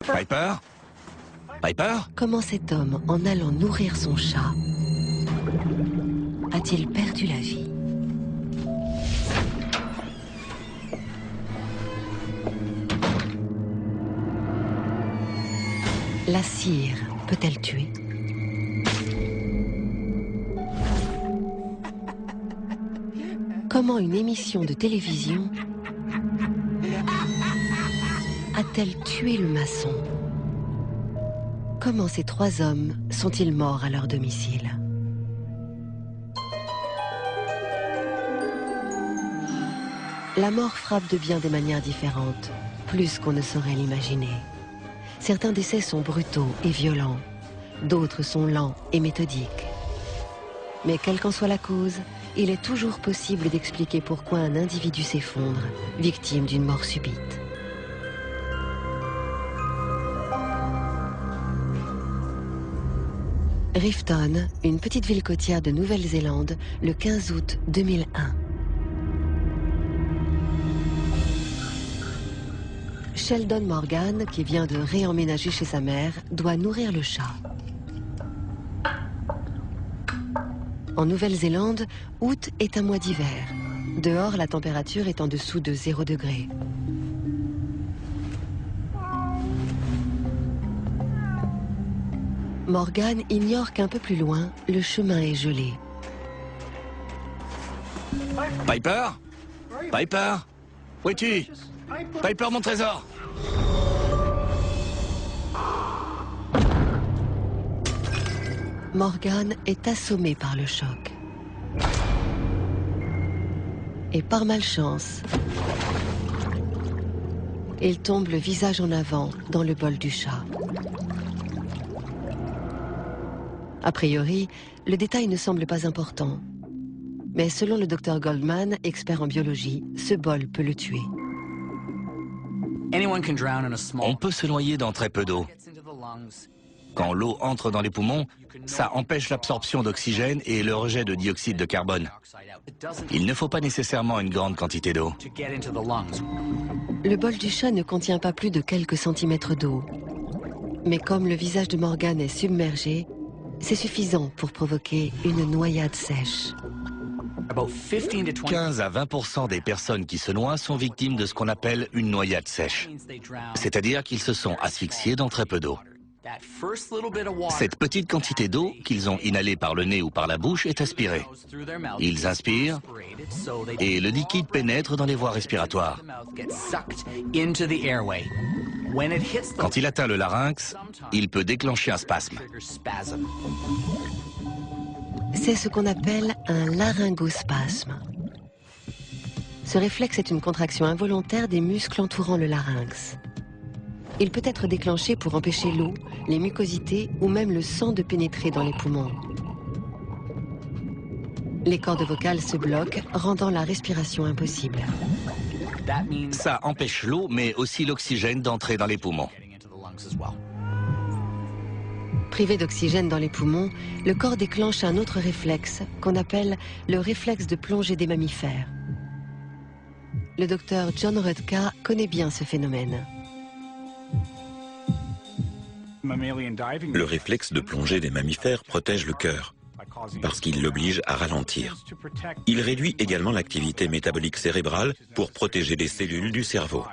Piper? Piper? Comment cet homme, en allant nourrir son chat, a-t-il perdu la vie? La cire peut-elle tuer? Comment une émission de télévision a-t-elle tué le maçon? Comment ces trois hommes sont-ils morts à leur domicile? La mort frappe de bien des manières différentes, plus qu'on ne saurait l'imaginer. Certains décès sont brutaux et violents, d'autres sont lents et méthodiques. Mais quelle qu'en soit la cause, il est toujours possible d'expliquer pourquoi un individu s'effondre, victime d'une mort subite. Rifton, une petite ville côtière de Nouvelle-Zélande, le 15 août 2001. Sheldon Morgan, qui vient de réemménager chez sa mère, doit nourrir le chat. En Nouvelle-Zélande, août est un mois d'hiver. Dehors, la température est en dessous de 0 degré. Morgan ignore qu'un peu plus loin, le chemin est gelé. Piper? Piper? Où es-tu? Piper, mon trésor! Morgan est assommé par le choc. Et par malchance, il tombe le visage en avant dans le bol du chat. A priori, le détail ne semble pas important. Mais selon le docteur Goldman, expert en biologie, ce bol peut le tuer. On peut se noyer dans très peu d'eau. Quand l'eau entre dans les poumons, ça empêche l'absorption d'oxygène et le rejet de dioxyde de carbone. Il ne faut pas nécessairement une grande quantité d'eau. Le bol du chat ne contient pas plus de quelques centimètres d'eau. Mais comme le visage de Morgan est submergé, c'est suffisant pour provoquer une noyade sèche. 15 à 20% des personnes qui se noient sont victimes de ce qu'on appelle une noyade sèche. C'est-à-dire qu'ils se sont asphyxiés dans très peu d'eau. Cette petite quantité d'eau qu'ils ont inhalée par le nez ou par la bouche est aspirée. Ils inspirent et le liquide pénètre dans les voies respiratoires. Quand il atteint le larynx, il peut déclencher un spasme. C'est ce qu'on appelle un laryngospasme. Ce réflexe est une contraction involontaire des muscles entourant le larynx. Il peut être déclenché pour empêcher l'eau, les mucosités ou même le sang de pénétrer dans les poumons. Les cordes vocales se bloquent, rendant la respiration impossible. Ça empêche l'eau, mais aussi l'oxygène d'entrer dans les poumons. Privé d'oxygène dans les poumons, le corps déclenche un autre réflexe qu'on appelle le réflexe de plongée des mammifères. Le docteur John Rudka connaît bien ce phénomène. Le réflexe de plongée des mammifères protège le cœur, parce qu'il l'oblige à ralentir. Il réduit également l'activité métabolique cérébrale pour protéger les cellules du cerveau.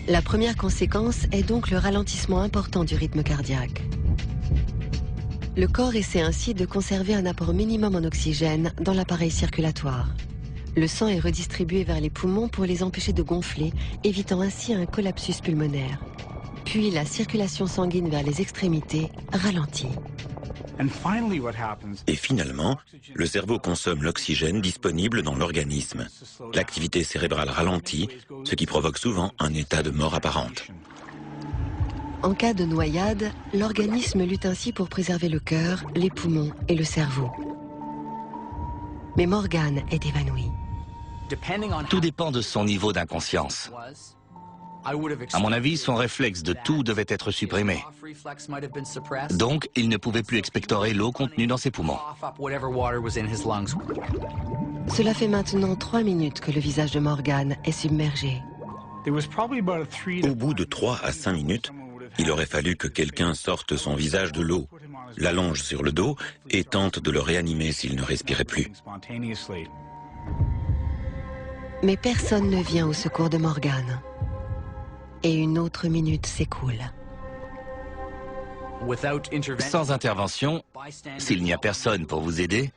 La première conséquence est donc le ralentissement important du rythme cardiaque. Le corps essaie ainsi de conserver un apport minimum en oxygène dans l'appareil circulatoire. Le sang est redistribué vers les poumons pour les empêcher de gonfler, évitant ainsi un collapsus pulmonaire. Puis la circulation sanguine vers les extrémités ralentit. Et finalement, le cerveau consomme l'oxygène disponible dans l'organisme. L'activité cérébrale ralentit, ce qui provoque souvent un état de mort apparente. En cas de noyade, l'organisme lutte ainsi pour préserver le cœur, les poumons et le cerveau. Mais Morgan est évanoui. Tout dépend de son niveau d'inconscience. À mon avis, son réflexe de tout devait être supprimé. Donc, il ne pouvait plus expectorer l'eau contenue dans ses poumons. Cela fait maintenant 3 minutes que le visage de Morgan est submergé. Au bout de 3 à 5 minutes, il aurait fallu que quelqu'un sorte son visage de l'eau, l'allonge sur le dos et tente de le réanimer s'il ne respirait plus. Mais personne ne vient au secours de Morgan. Et une autre minute s'écoule. Sans intervention, s'il n'y a personne pour vous aider,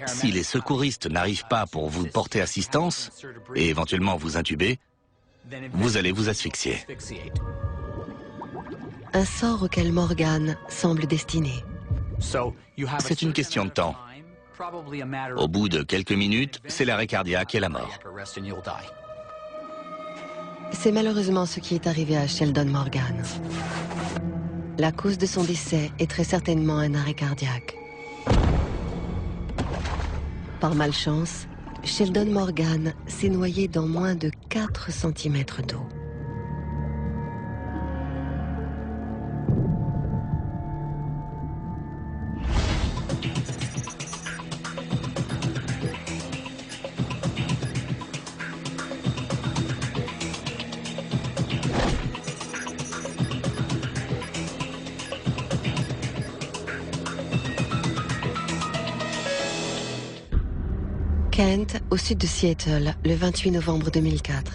si les secouristes n'arrivent pas pour vous porter assistance et éventuellement vous intuber, vous allez vous asphyxier. Un sort auquel Morgan semble destiné. C'est une question de temps. Au bout de quelques minutes, c'est l'arrêt cardiaque et la mort. C'est malheureusement ce qui est arrivé à Sheldon Morgan. La cause de son décès est très certainement un arrêt cardiaque. Par malchance, Sheldon Morgan s'est noyé dans moins de 4 cm d'eau. Kent, au sud de Seattle, le 28 novembre 2004.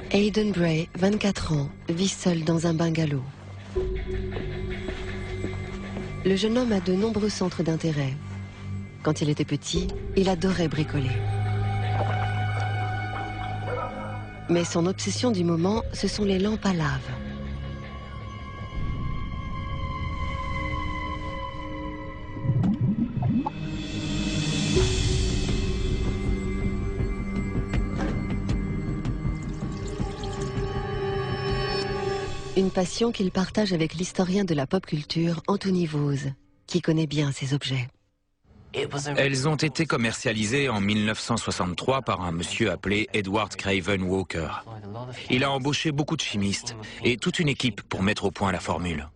Aidan Bray, 24 ans, vit seul dans un bungalow. Le jeune homme a de nombreux centres d'intérêt. Quand il était petit, il adorait bricoler. Mais son obsession du moment, ce sont les lampes à lave. Une passion qu'il partage avec l'historien de la pop culture, Anthony Vose, qui connaît bien ces objets. Elles ont été commercialisées en 1963 par un monsieur appelé Edward Craven Walker. Il a embauché beaucoup de chimistes et toute une équipe pour mettre au point la formule.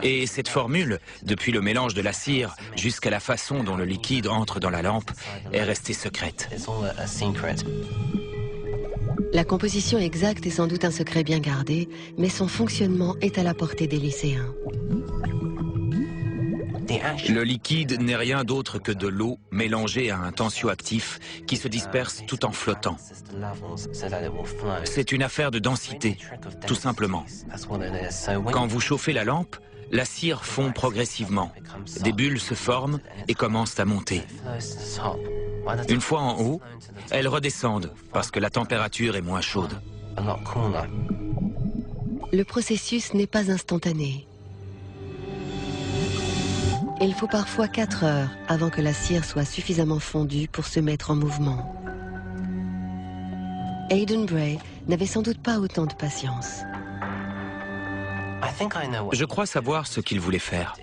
Et cette formule, depuis le mélange de la cire jusqu'à la façon dont le liquide entre dans la lampe, est restée secrète. La composition exacte est sans doute un secret bien gardé, mais son fonctionnement est à la portée des lycéens. Le liquide n'est rien d'autre que de l'eau mélangée à un tensioactif qui se disperse tout en flottant. C'est une affaire de densité, tout simplement. Quand vous chauffez la lampe, la cire fond progressivement. Des bulles se forment et commencent à monter. Une fois en haut, elles redescendent parce que la température est moins chaude. Le processus n'est pas instantané. Il faut parfois 4 heures avant que la cire soit suffisamment fondue pour se mettre en mouvement. Aidan Bray n'avait sans doute pas autant de patience. Je crois savoir ce qu'il voulait faire.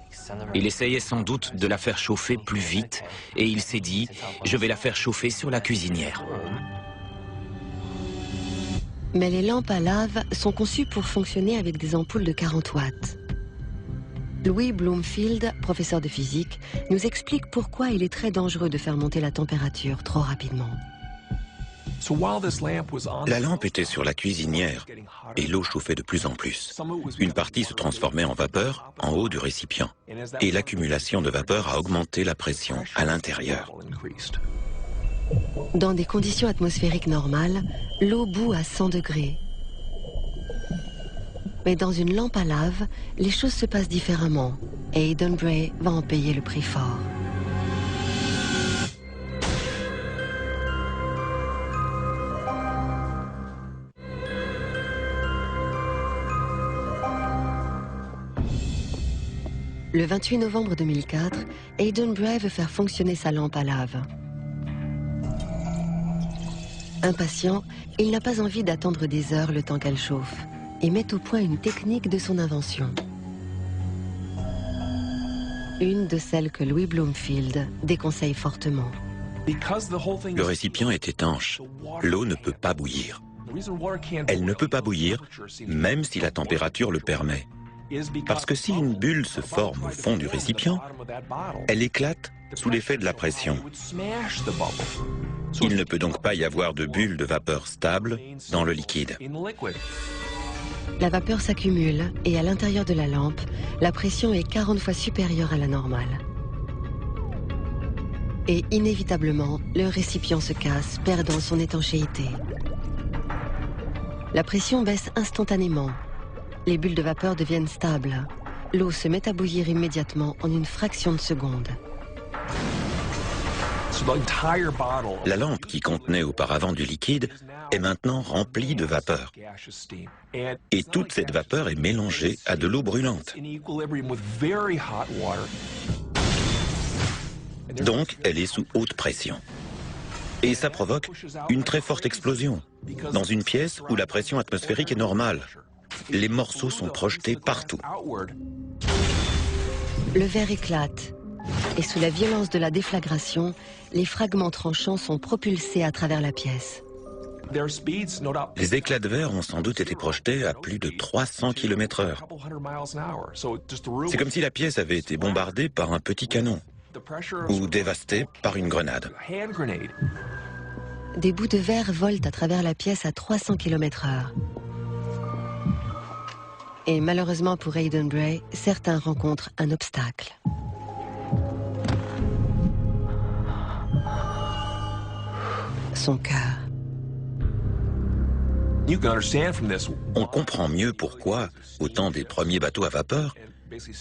Il essayait sans doute de la faire chauffer plus vite et il s'est dit « je vais la faire chauffer sur la cuisinière ». Mais les lampes à lave sont conçues pour fonctionner avec des ampoules de 40 watts. Louis Bloomfield, professeur de physique, nous explique pourquoi il est très dangereux de faire monter la température trop rapidement. La lampe était sur la cuisinière et l'eau chauffait de plus en plus. Une partie se transformait en vapeur en haut du récipient et l'accumulation de vapeur a augmenté la pression à l'intérieur. Dans des conditions atmosphériques normales, l'eau bout à 100 degrés. Mais dans une lampe à lave, les choses se passent différemment et Aidan Bray va en payer le prix fort. Le 28 novembre 2004, Aidan Bray veut faire fonctionner sa lampe à lave. Impatient, il n'a pas envie d'attendre des heures le temps qu'elle chauffe et met au point une technique de son invention. Une de celles que Louis Bloomfield déconseille fortement. Le récipient est étanche. L'eau ne peut pas bouillir. Elle ne peut pas bouillir, même si la température le permet. Parce que si une bulle se forme au fond du récipient, elle éclate sous l'effet de la pression. Il ne peut donc pas y avoir de bulles de vapeur stables dans le liquide. La vapeur s'accumule et à l'intérieur de la lampe, la pression est 40 fois supérieure à la normale. Et inévitablement, le récipient se casse, perdant son étanchéité. La pression baisse instantanément. Les bulles de vapeur deviennent stables. L'eau se met à bouillir immédiatement en une fraction de seconde. La lampe qui contenait auparavant du liquide est maintenant remplie de vapeur. Et toute cette vapeur est mélangée à de l'eau brûlante. Donc, elle est sous haute pression. Et ça provoque une très forte explosion, dans une pièce où la pression atmosphérique est normale. Les morceaux sont projetés partout. Le verre éclate, et sous la violence de la déflagration, les fragments tranchants sont propulsés à travers la pièce. Les éclats de verre ont sans doute été projetés à plus de 300 km/h. C'est comme si la pièce avait été bombardée par un petit canon, ou dévastée par une grenade. Des bouts de verre volent à travers la pièce à 300 km/h. Et malheureusement pour Aidan Bray, certains rencontrent un obstacle. Son cœur. On comprend mieux pourquoi, au temps des premiers bateaux à vapeur,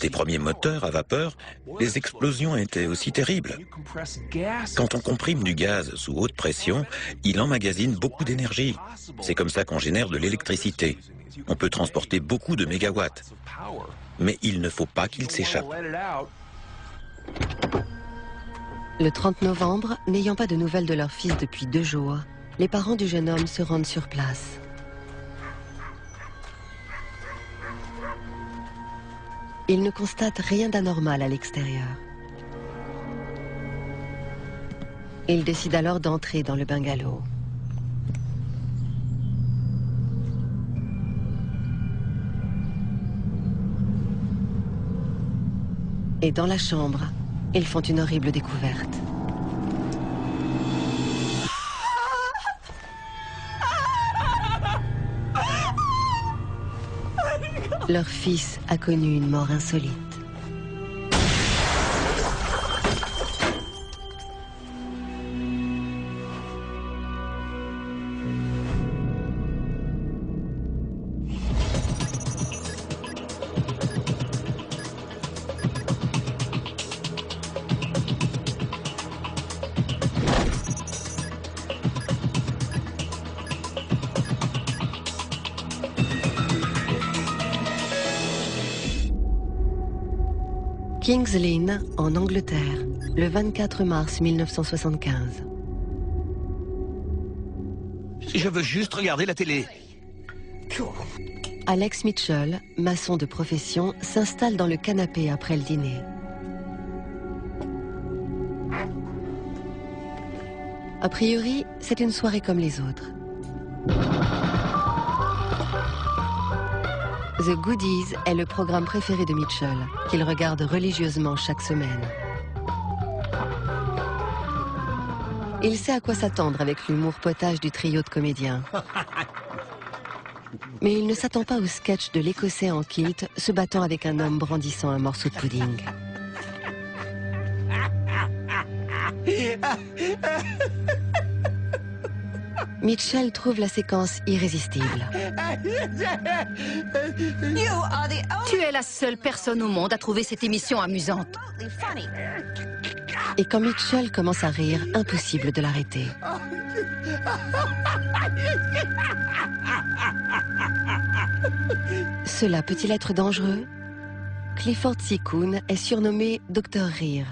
des premiers moteurs à vapeur, les explosions étaient aussi terribles. Quand on comprime du gaz sous haute pression, il emmagasine beaucoup d'énergie. C'est comme ça qu'on génère de l'électricité. On peut transporter beaucoup de mégawatts. Mais il ne faut pas qu'il s'échappe. Le 30 novembre, n'ayant pas de nouvelles de leur fils depuis 2 jours, les parents du jeune homme se rendent sur place. Ils ne constatent rien d'anormal à l'extérieur. Ils décident alors d'entrer dans le bungalow. Et dans la chambre, ils font une horrible découverte. Leur fils a connu une mort insolite. Kings Lynn, en Angleterre, le 24 mars 1975. Je veux juste regarder la télé. Alex Mitchell, maçon de profession, s'installe dans le canapé après le dîner. A priori, c'est une soirée comme les autres. The Goodies est le programme préféré de Mitchell, qu'il regarde religieusement chaque semaine. Il sait à quoi s'attendre avec l'humour potage du trio de comédiens. Mais il ne s'attend pas au sketch de l'Écossais en kilt se battant avec un homme brandissant un morceau de pudding. Mitchell trouve la séquence irrésistible. Tu es la seule personne au monde à trouver cette émission amusante. Et quand Mitchell commence à rire, impossible de l'arrêter. Cela peut-il être dangereux? Clifford Seacoon est surnommé Dr Rire.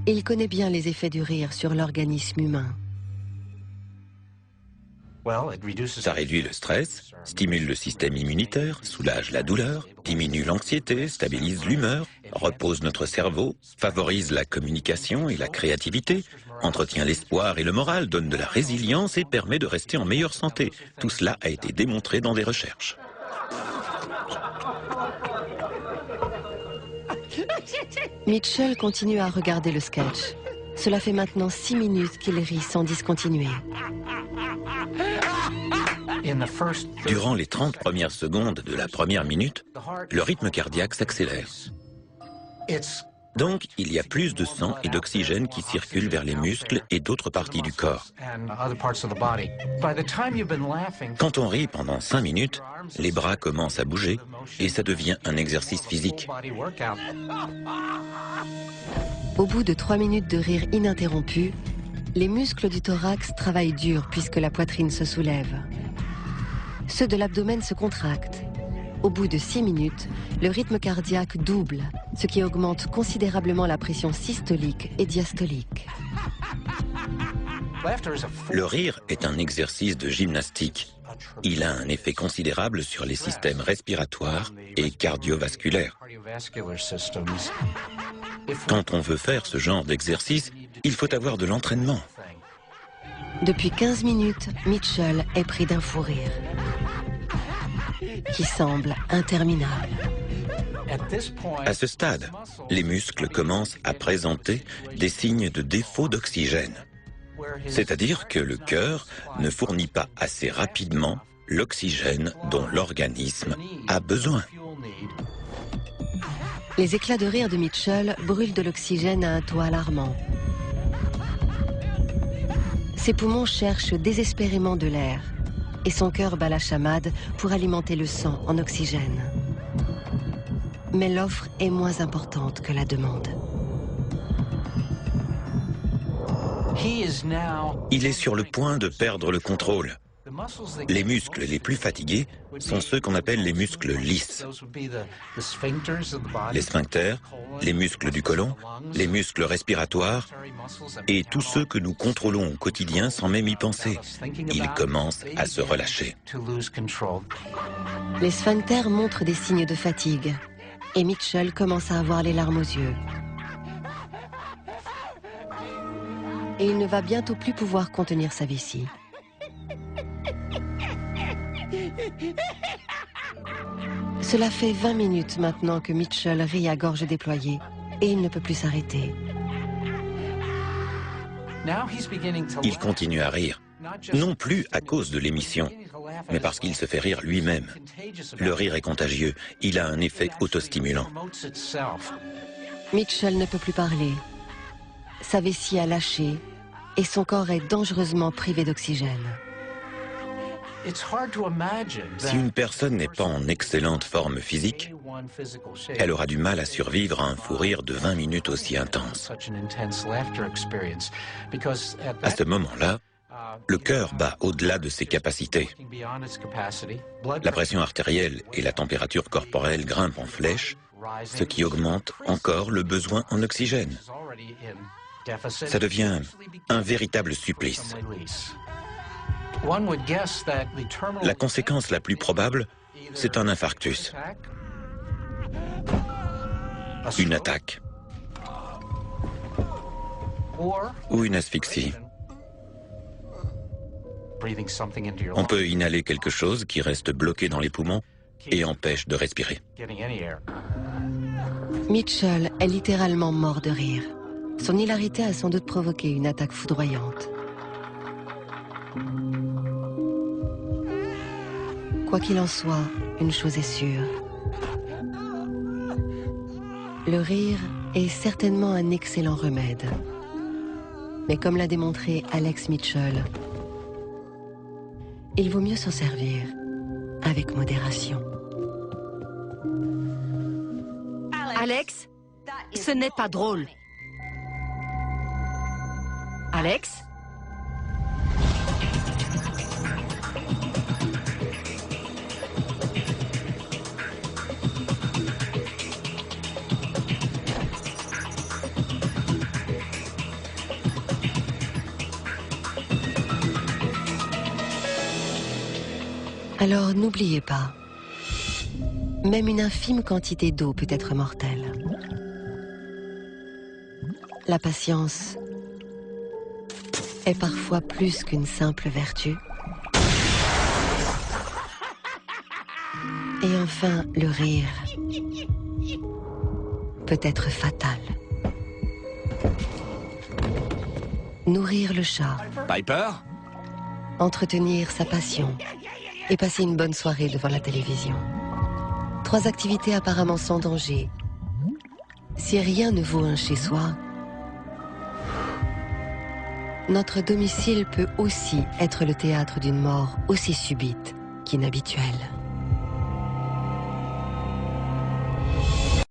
Il connaît bien les effets du rire sur l'organisme humain. Ça réduit le stress, stimule le système immunitaire, soulage la douleur, diminue l'anxiété, stabilise l'humeur, repose notre cerveau, favorise la communication et la créativité, entretient l'espoir et le moral, donne de la résilience et permet de rester en meilleure santé. Tout cela a été démontré dans des recherches. Mitchell continue à regarder le sketch. Cela fait maintenant 6 minutes qu'il rit sans discontinuer. Durant les 30 premières secondes de la première minute, le rythme cardiaque s'accélère. Donc, il y a plus de sang et d'oxygène qui circulent vers les muscles et d'autres parties du corps. Quand on rit pendant 5 minutes, les bras commencent à bouger et ça devient un exercice physique. Au bout de 3 minutes de rire ininterrompu, les muscles du thorax travaillent dur puisque la poitrine se soulève. Ceux de l'abdomen se contractent. Au bout de 6 minutes, le rythme cardiaque double, ce qui augmente considérablement la pression systolique et diastolique. Le rire est un exercice de gymnastique. Il a un effet considérable sur les systèmes respiratoires et cardiovasculaires. Quand on veut faire ce genre d'exercice, il faut avoir de l'entraînement. Depuis 15 minutes, Mitchell est pris d'un fou rire qui semble interminable. À ce stade, les muscles commencent à présenter des signes de défaut d'oxygène. C'est-à-dire que le cœur ne fournit pas assez rapidement l'oxygène dont l'organisme a besoin. Les éclats de rire de Mitchell brûlent de l'oxygène à un taux alarmant. Ses poumons cherchent désespérément de l'air et son cœur bat la chamade pour alimenter le sang en oxygène. Mais l'offre est moins importante que la demande. Il est sur le point de perdre le contrôle. Les muscles les plus fatigués sont ceux qu'on appelle les muscles lisses. Les sphincters, les muscles du côlon, les muscles respiratoires et tous ceux que nous contrôlons au quotidien sans même y penser. Ils commencent à se relâcher. Les sphincters montrent des signes de fatigue et Mitchell commence à avoir les larmes aux yeux. Et il ne va bientôt plus pouvoir contenir sa vessie. Cela fait 20 minutes maintenant que Mitchell rit à gorge déployée et il ne peut plus s'arrêter. Il continue à rire, non plus à cause de l'émission, mais parce qu'il se fait rire lui-même. Le rire est contagieux, il a un effet autostimulant. Mitchell ne peut plus parler. Sa vessie a lâché et son corps est dangereusement privé d'oxygène. Si une personne n'est pas en excellente forme physique, elle aura du mal à survivre à un fou rire de 20 minutes aussi intense. À ce moment-là, le cœur bat au-delà de ses capacités. La pression artérielle et la température corporelle grimpent en flèche, ce qui augmente encore le besoin en oxygène. Ça devient un véritable supplice. La conséquence la plus probable, c'est un infarctus, une attaque ou une asphyxie. On peut inhaler quelque chose qui reste bloqué dans les poumons et empêche de respirer. Mitchell est littéralement mort de rire. Son hilarité a sans doute provoqué une attaque foudroyante. Quoi qu'il en soit, une chose est sûre. Le rire est certainement un excellent remède. Mais comme l'a démontré Alex Mitchell, il vaut mieux s'en servir avec modération. Alex, ce n'est pas drôle. Alex ? Alors n'oubliez pas, même une infime quantité d'eau peut être mortelle. La patience est parfois plus qu'une simple vertu. Et enfin, le rire peut être fatale. Nourrir le chat. Piper? Entretenir sa passion. Et passer une bonne soirée devant la télévision. 3 activités apparemment sans danger. Si rien ne vaut un chez-soi, notre domicile peut aussi être le théâtre d'une mort aussi subite qu'inhabituelle.